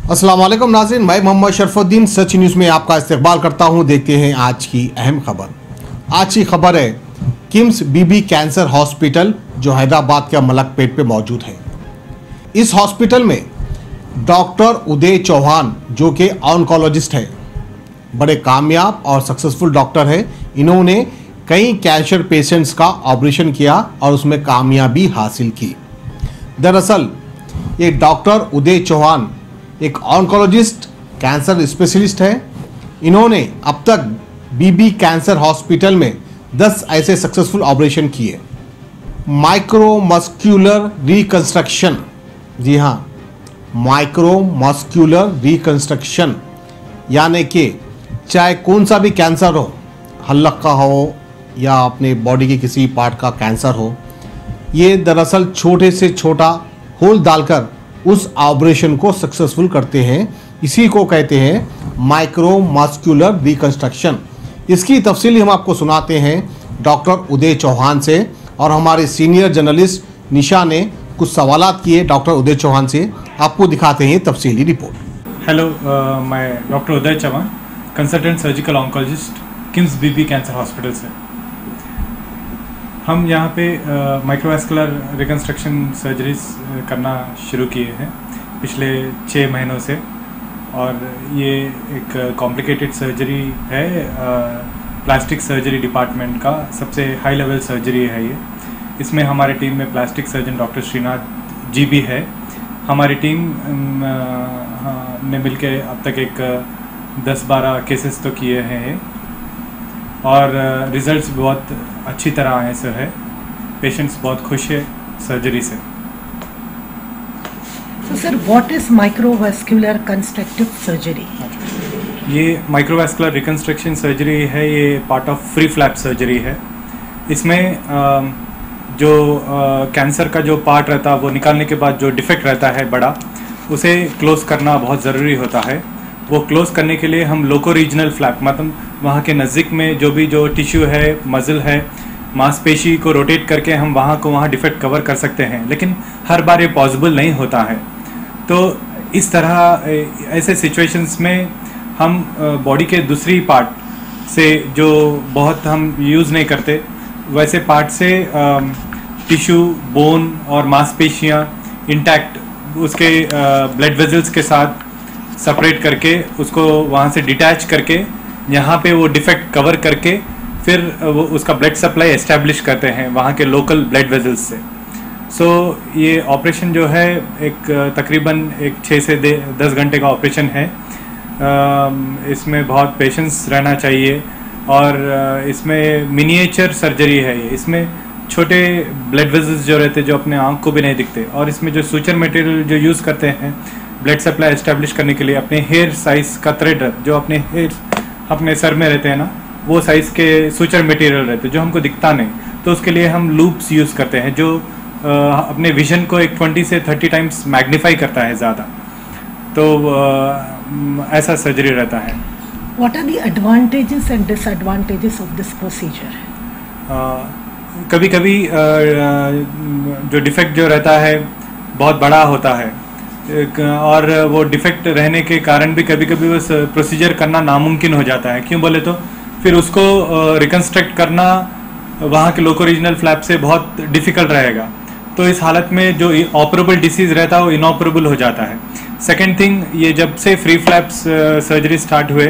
अस्सलाम वालेकुम नाज़रीन, मैं मोहम्मद शरफुद्दीन सच न्यूज़ में आपका इस्तकबाल करता हूं। देखते हैं आज की अहम खबर। आज की खबर है किम्स बीबी कैंसर हॉस्पिटल जो हैदराबाद के मलकपेट पे मौजूद है। इस हॉस्पिटल में डॉक्टर उदय चौहान जो कि ऑन्कोलॉजिस्ट है, बड़े कामयाब और सक्सेसफुल डॉक्टर है। इन्होंने कई कैंसर पेशेंट्स का ऑपरेशन किया और उसमें कामयाबी हासिल की। दरअसल ये डॉक्टर उदय चौहान एक ऑन्कोलॉजिस्ट कैंसर स्पेशलिस्ट है। इन्होंने अब तक बीबी कैंसर हॉस्पिटल में 10 ऐसे सक्सेसफुल ऑपरेशन किए। माइक्रोमस्क्यूलर रिकंस्ट्रक्शन, जी हाँ, माइक्रोमस्क्यूलर रिकंस्ट्रक्शन यानी कि चाहे कौन सा भी कैंसर हो, हलक का हो या अपने बॉडी के किसी पार्ट का कैंसर हो, ये दरअसल छोटे से छोटा होल डालकर उस ऑपरेशन को सक्सेसफुल करते हैं। इसी को कहते हैं माइक्रोमस्क्यूलर रिकंस्ट्रक्शन। इसकी तफसीली हम आपको सुनाते हैं डॉक्टर उदय चौहान से, और हमारे सीनियर जर्नलिस्ट निशा ने कुछ सवालात किए डॉक्टर उदय चौहान से। आपको दिखाते हैं तफसीली रिपोर्ट। हेलो, मैं doctor Uday Chauhan, consultant surgical oncologist, KIMS Bibi cancer hospital से। हम यहाँ पे माइक्रोवास्कुलर रिकंस्ट्रक्शन सर्जरीज करना शुरू किए हैं पिछले 6 महीनों से, और ये एक कॉम्प्लिकेटेड सर्जरी है। प्लास्टिक सर्जरी डिपार्टमेंट का सबसे हाई लेवल सर्जरी है ये। इसमें हमारे टीम में plastic surgeon doctor Shrinath ji भी है। हमारी टीम ने मिलकर अब तक एक 10-12 केसेस तो किए हैं और रिजल्ट्स बहुत अच्छी तरह आए से है। पेशेंट्स बहुत खुश है सर्जरी से। So sir, what is microvascular reconstructive surgery? ये माइक्रोवास्कुलर रिकंस्ट्रक्शन सर्जरी है, ये part of free flap surgery है। इसमें जो कैंसर का जो पार्ट रहता है वो निकालने के बाद जो डिफेक्ट रहता है बड़ा, उसे क्लोज करना बहुत ज़रूरी होता है। वो क्लोज करने के लिए हम लोको रीजनल फ्लैप, मतलब वहाँ के नज़दीक में जो टिश्यू है, मसल है, मांसपेशी को रोटेट करके हम वहाँ डिफेक्ट कवर कर सकते हैं, लेकिन हर बार ये पॉसिबल नहीं होता है। तो इस तरह ऐसे सिचुएशंस में हम बॉडी के दूसरी पार्ट से जो बहुत हम यूज़ नहीं करते वैसे पार्ट से टिश्यू, बोन और मांसपेशियाँ इंटैक्ट उसके ब्लड वेजल्स के साथ सेपरेट करके उसको वहाँ से डिटैच करके यहाँ पे वो डिफेक्ट कवर करके फिर वो उसका ब्लड सप्लाई एस्टेब्लिश करते हैं वहाँ के लोकल ब्लड वेजल्स से। सो ये ऑपरेशन जो है एक तकरीबन 6 से 10 घंटे का ऑपरेशन है। इसमें बहुत पेशेंस रहना चाहिए और इसमें मिनिएचर सर्जरी है ये। इसमें छोटे ब्लड वेजल्स जो रहते हैं जो अपने आँख को भी नहीं दिखते, और इसमें जो सूचर मटेरियल जो यूज़ करते हैं ब्लड सप्लाई एस्टेब्लिश करने के लिए, अपने हेयर साइज़ का थ्रेड जो अपने हेयर अपने सर में रहते हैं ना, वो साइज़ के सूचर मटेरियल रहते हैं जो हमको दिखता नहीं, तो उसके लिए हम लूप्स यूज़ करते हैं जो अपने विजन को एक 20 से 30 टाइम्स मैग्नीफाई करता है ज़्यादा। तो ऐसा सर्जरी रहता है। What are the advantages and disadvantages of this procedure? कभी कभी जो डिफेक्ट जो रहता है बहुत बड़ा होता है, और वो डिफेक्ट रहने के कारण भी कभी कभी उस प्रोसीजर करना नामुमकिन हो जाता है। क्यों बोले तो फिर उसको रिकंस्ट्रक्ट करना वहाँ के लोको रीजनल फ्लैप से बहुत डिफ़िकल्ट रहेगा। तो इस हालत में जो ऑपरेबल डिसीज़ रहता है वो इनऑपरेबल हो जाता है। सेकेंड थिंग, ये जब से फ्री फ्लैप्स सर्जरी स्टार्ट हुए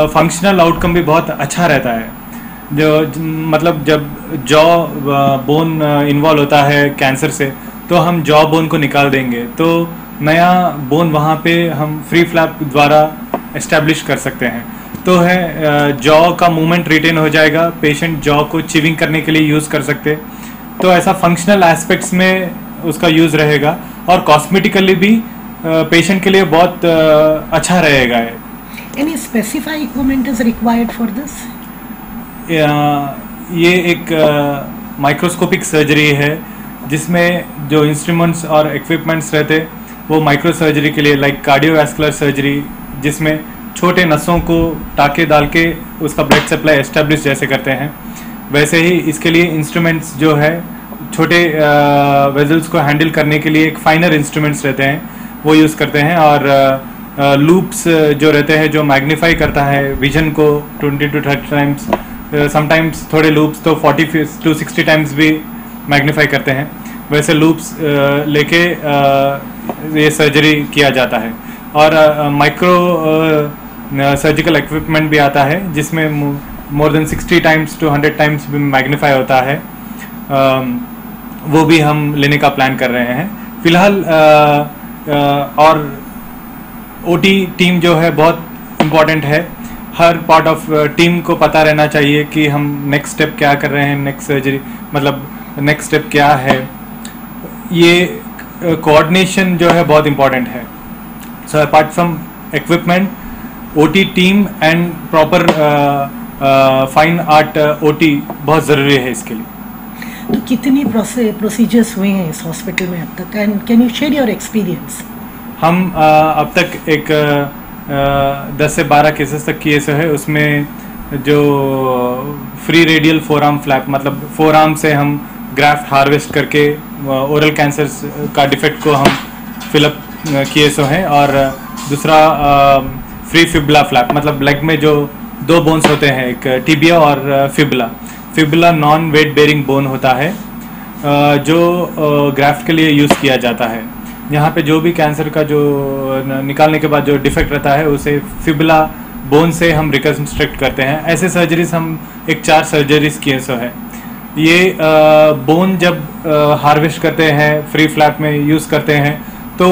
फंक्शनल आउटकम भी बहुत अच्छा रहता है। जो मतलब जब जॉ बोन इन्वॉल्व होता है कैंसर से, तो हम जॉ बोन को निकाल देंगे तो नया बोन वहाँ पे हम फ्री फ्लैप द्वारा एस्टेब्लिश कर सकते हैं। तो है जॉ का मूवमेंट रिटेन हो जाएगा, पेशेंट जॉ को चिविंग करने के लिए यूज़ कर सकते। तो ऐसा फंक्शनल एस्पेक्ट्स में उसका यूज़ रहेगा, और कॉस्मेटिकली भी पेशेंट के लिए बहुत अच्छा रहेगा। Any specific equipment is required for this? ये एक माइक्रोस्कोपिक सर्जरी है जिसमें जो इंस्ट्रूमेंट्स और इक्विपमेंट्स रहते वो माइक्रो सर्जरी के लिए, लाइक कार्डियोवैस्कुलर सर्जरी, जिसमें छोटे नसों को टाके डाल के उसका ब्लड सप्लाई एस्टेब्लिश जैसे करते हैं, वैसे ही इसके लिए इंस्ट्रूमेंट्स जो है छोटे वेजल्स को हैंडल करने के लिए एक फाइनर इंस्ट्रूमेंट्स रहते हैं वो यूज़ करते हैं, और लूप्स जो रहते हैं जो मैग्नीफाई करता है विजन को 20 to 30 टाइम्स, समटाइम्स थोड़े लूप्स तो 40 to 60 टाइम्स भी मैग्नीफाई करते हैं, वैसे लूप्स लेके ये सर्जरी किया जाता है। और माइक्रो सर्जिकल इक्विपमेंट भी आता है जिसमें more than 60 times to 100 times भी मैग्नीफाई होता है, वो भी हम लेने का प्लान कर रहे हैं फिलहाल। और ओटी टीम जो है बहुत इम्पॉर्टेंट है, हर पार्ट ऑफ टीम को पता रहना चाहिए कि हम नेक्स्ट स्टेप क्या कर रहे हैं, नेक्स्ट सर्जरी मतलब नेक्स्ट स्टेप क्या है, ये कोऑर्डिनेशन जो है बहुत इम्पॉर्टेंट है। So apart from equipment, OT team and proper fine art OT बहुत ज़रूरी है इसके लिए। तो कितनी प्रोसीजर्स हुए हैं इस हॉस्पिटल में अब तक, and can you share your experience? हम अब तक एक 10 से 12 केसेस तक किए है, उसमें जो फ्री रेडियल फोरआर्म फ्लैप मतलब फोरआर्म से हम ग्राफ्ट हार्वेस्ट करके ओरल कैंसर का डिफेक्ट को हम फिलअप किए हैं, और दूसरा फ्री फिबुला फ्लैप मतलब लेग में जो दो बोन्स होते हैं, एक टिबिया और fibula. Fibula non weight bearing bone होता है जो ग्राफ्ट के लिए यूज़ किया जाता है। यहाँ पे जो भी कैंसर का जो निकालने के बाद जो डिफेक्ट रहता है उसे फिबुला बोन से हम रिकन्स्ट्रक्ट करते हैं। ऐसे सर्जरीज हम 4 सर्जरीज किए है। ये बोन जब हार्वेस्ट करते हैं फ्री फ्लैप में यूज़ करते हैं तो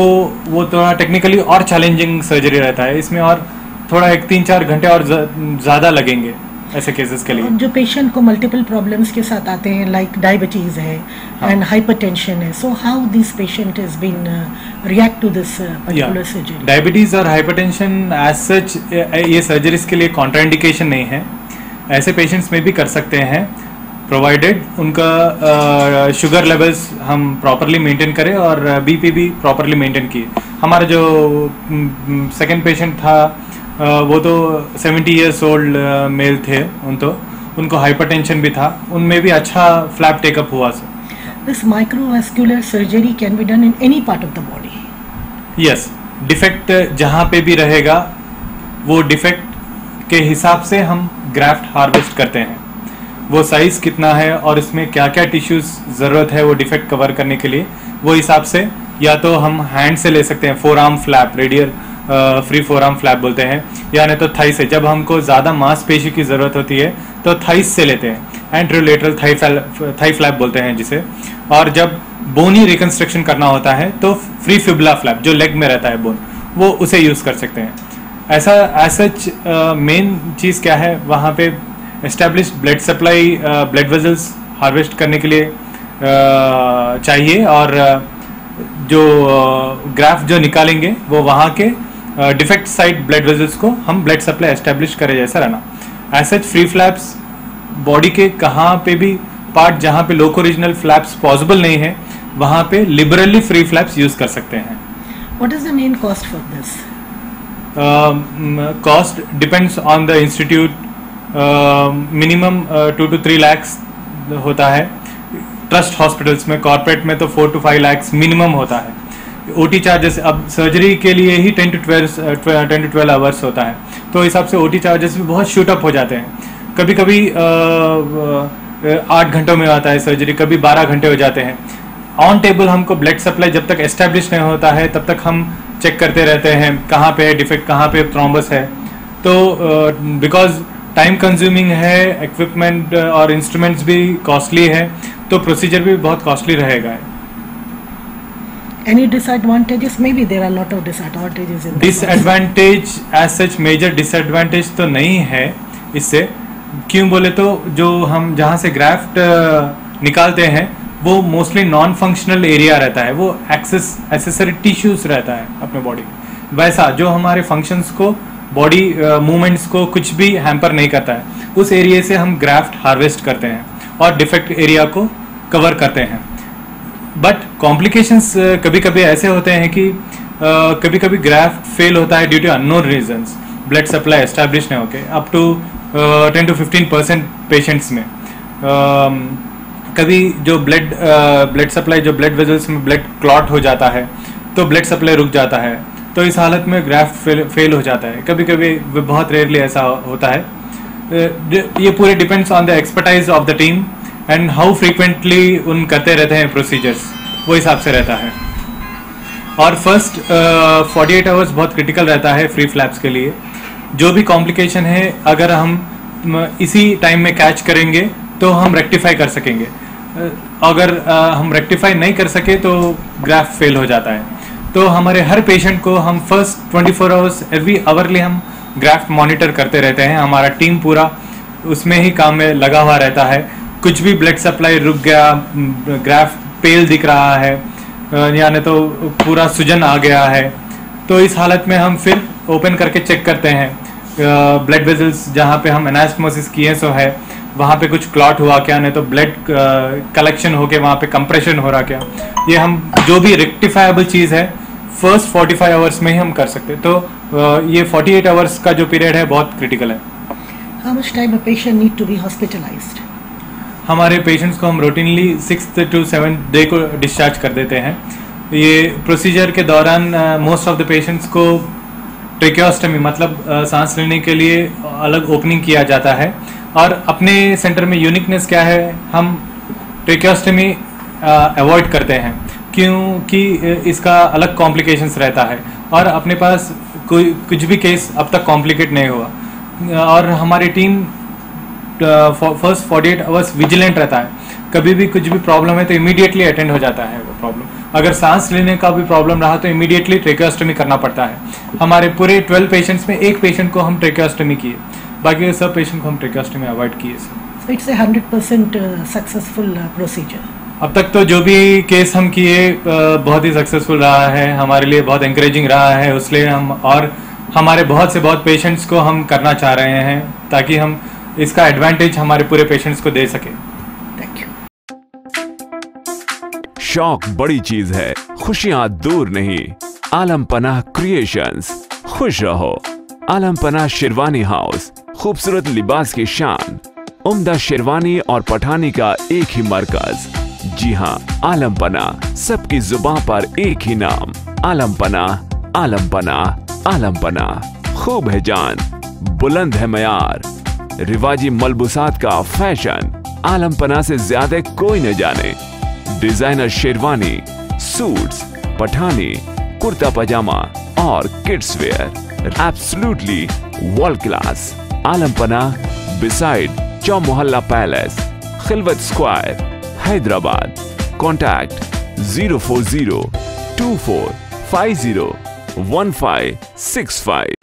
वो थोड़ा टेक्निकली और चैलेंजिंग सर्जरी रहता है, इसमें और थोड़ा 1-3-4 घंटे और ज़्यादा लगेंगे ऐसे केसेस के लिए। जो पेशेंट को मल्टीपल प्रॉब्लम्स के साथ आते हैं, लाइक डायबिटीज है एंड हाइपरटेंशन है, so how this patient has been react to this particular surgery? Diabetes और हाइपरटेंशन एज सच ये सर्जरीज के लिए कॉन्ट्राइंडिकेशन नहीं है, ऐसे पेशेंट्स में भी कर सकते हैं प्रोवाइडेड उनका शुगर लेवल्स हम प्रॉपरली मेंटेन करें और बीपी भी प्रॉपरली मेंटेन किए। हमारा जो सेकंड पेशेंट था वो तो 70 ईयर्स ओल्ड मेल थे, उनको हाइपरटेंशन भी था, उनमें भी अच्छा फ्लैप टेकअप हुआ sir. This microvascular surgery can be done in any part of the body? Yes, defect जहाँ पे भी रहेगा वो डिफेक्ट के हिसाब से हम ग्राफ्ट हार्वेस्ट करते हैं। वो साइज कितना है और इसमें क्या क्या टिश्यूज ज़रूरत है वो डिफेक्ट कवर करने के लिए, वो हिसाब से या तो हम हैंड से ले सकते हैं, forearm flap radial free forearm flap बोलते हैं, या नहीं तो थाई से। जब हमको ज़्यादा मांसपेशी की ज़रूरत होती है तो थाइस से लेते हैं, एंट्रोलेटरल थाई फ्लैप बोलते हैं जिसे। और जब बोनी रिकन्स्ट्रक्शन करना होता है तो फ्री फिबुला फ्लैप जो लेग में रहता है बोन, वो उसे यूज़ कर सकते हैं। ऐसा सच मेन चीज़ क्या है, वहाँ पे established blood supply blood vessels harvest करने के लिए चाहिए, और जो ग्राफ्ट जो निकालेंगे वो वहाँ के डिफेक्ट साइड ब्लड वेजल्स को हम ब्लड सप्लाई एस्टेब्लिश करें जैसा रहना। As such free flaps body के कहाँ पे भी पार्ट जहाँ पे लोको रीजनल फ्लैप्स पॉसिबल नहीं है वहाँ पे लिबरली फ्री फ्लैप्स यूज़ कर सकते हैं। What is the main cost for this? Cost depends on the institute. Minimum 2 to 3 lakhs होता है ट्रस्ट हॉस्पिटल्स में, कॉर्पोरेट में तो 4 to 5 lakhs मिनिमम होता है। ओटी चार्जेस अब सर्जरी के लिए ही 10 to 12 आवर्स होता है, तो हिसाब से ओटी चार्जेस भी बहुत शूट अप हो जाते हैं। कभी कभी 8 घंटों में आता है सर्जरी, कभी 12 घंटे हो जाते हैं। ऑन टेबल हमको ब्लड सप्लाई जब तक एस्टेब्लिश नहीं होता है तब तक हम चेक करते रहते हैं कहाँ पे है डिफेक्ट, कहाँ पे थ्रोम्बस है। तो बिकॉज टाइम कंज्यूमिंग है, इक्विपमेंट और इंस्ट्रूमेंट्स भी कॉस्टली है, तो प्रोसीजर भी बहुत कॉस्टली रहेगा। Any disadvantages? Maybe there are a lot of disadvantages in this. Disadvantage as such major disadvantage तो नहीं है इससे, क्यों बोले तो जो हम जहाँ से ग्राफ्ट निकालते हैं वो मोस्टली नॉन फंक्शनल एरिया रहता है, वो एक्सेसरी टिश्यूज रहता है अपने बॉडी में। वैसा जो हमारे फंक्शंस को, बॉडी मूवमेंट्स को कुछ भी हैम्पर नहीं करता है, उस एरिया से हम ग्राफ्ट हार्वेस्ट करते हैं और डिफेक्ट एरिया को कवर करते हैं। बट कॉम्प्लिकेशंस कभी कभी ऐसे होते हैं कि कभी कभी ग्राफ्ट फेल होता है due to unknown reasons, blood supply establish नहीं होके, अप टू 10 to 15% पेशेंट्स में। कभी जो ब्लड सप्लाई जो ब्लड वेजल्स में ब्लड क्लॉट हो जाता है, तो ब्लड सप्लाई रुक जाता है, तो इस हालत में ग्राफ्ट फेल हो जाता है। कभी कभी बहुत रेयरली ऐसा होता है। ये पूरे depends on the expertise of the team and how frequently उन करते रहते हैं प्रोसीजर्स, वो हिसाब से रहता है। और फर्स्ट 48 आवर्स बहुत क्रिटिकल रहता है फ्री फ्लैप्स के लिए। जो भी कॉम्प्लिकेशन है अगर हम इसी टाइम में कैच करेंगे तो हम रेक्टिफाई कर सकेंगे। अगर हम रेक्टिफाई नहीं कर सके तो ग्राफ्ट फेल हो जाता है। तो हमारे हर पेशेंट को हम फर्स्ट 24 आवर्स एवरी आवरली हम ग्राफ्ट मॉनिटर करते रहते हैं। हमारा टीम पूरा उसमें ही काम में लगा हुआ रहता है। कुछ भी ब्लड सप्लाई रुक गया, ग्राफ्ट पेल दिख रहा है यानी तो पूरा सूजन आ गया है, तो इस हालत में हम फिर ओपन करके चेक करते हैं ब्लड वेजल्स जहाँ पे हम एनास्टमोसिस किए सो है वहाँ पे कुछ क्लॉट हुआ क्या, नहीं तो ब्लड कलेक्शन होके वहाँ पे कंप्रेशन हो रहा क्या। ये हम जो भी रेक्टिफाइबल चीज़ है फर्स्ट 45 आवर्स में ही हम कर सकते हैं। तो ये 48 आवर्स का जो पीरियड है बहुत क्रिटिकल है। How much time a patient need to be hospitalized? हमारे पेशेंट्स को हम routinely 6th to 7th day को डिस्चार्ज कर देते हैं। ये प्रोसीजर के दौरान मोस्ट ऑफ द पेशेंट्स को ट्रेकियोस्टमी मतलब सांस लेने के लिए अलग ओपनिंग किया जाता है। और अपने सेंटर में यूनिकनेस क्या है, हम ट्रेकियोस्टमी अवॉइड करते हैं क्योंकि इसका अलग कॉम्प्लिकेशंस रहता है और अपने पास कोई कुछ भी केस अब तक कॉम्प्लिकेट नहीं हुआ। और हमारी टीम फर्स्ट 48 आवर्स विजिलेंट रहता है। कभी भी कुछ भी प्रॉब्लम है तो इमीडिएटली अटेंड हो जाता है वो प्रॉब्लम। अगर सांस लेने का भी प्रॉब्लम रहा तो इमीडिएटली ट्रेकियोस्टमी करना पड़ता है। हमारे पूरे 12 पेशेंट्स में एक पेशेंट को हम ट्रेकियोस्टमी किए, बाकी सब पेशेंट को हम ट्रेकियोस्टमी अवॉइड किए। So it's a 100% successful procedure. अब तक तो जो भी केस हम किए बहुत ही सक्सेसफुल रहा है, हमारे लिए बहुत एनकरेजिंग रहा है। इसलिए हम और हमारे बहुत से बहुत पेशेंट्स को हम करना चाह रहे हैं ताकि हम इसका एडवांटेज हमारे पूरे पेशेंट्स को दे सके। Thank you. शौक बड़ी चीज है, खुशियां दूर नहीं। आलम पनाह क्रिएशंस, खुश रहो। आलम पनाह शेरवानी हाउस, खूबसूरत लिबास की शान, उम्दा शेरवानी और पठानी का एक ही मरकज। जी हाँ, आलम पनाह, सबकी जुबान पर एक ही नाम। आलम पनाह, आलम पनाह, आलम पनाह। खूब है जान, बुलंद है मयार, रिवाजी मलबूसात का फैशन आलम पनाह से ज्यादा कोई न जाने। डिजाइनर शेरवानी, सूट्स, पठानी, कुर्ता पजामा और kids wear absolutely world class. Alam Panah beside Chowmahalla palace, Khilwat square, Hyderabad. Contact 04024501565।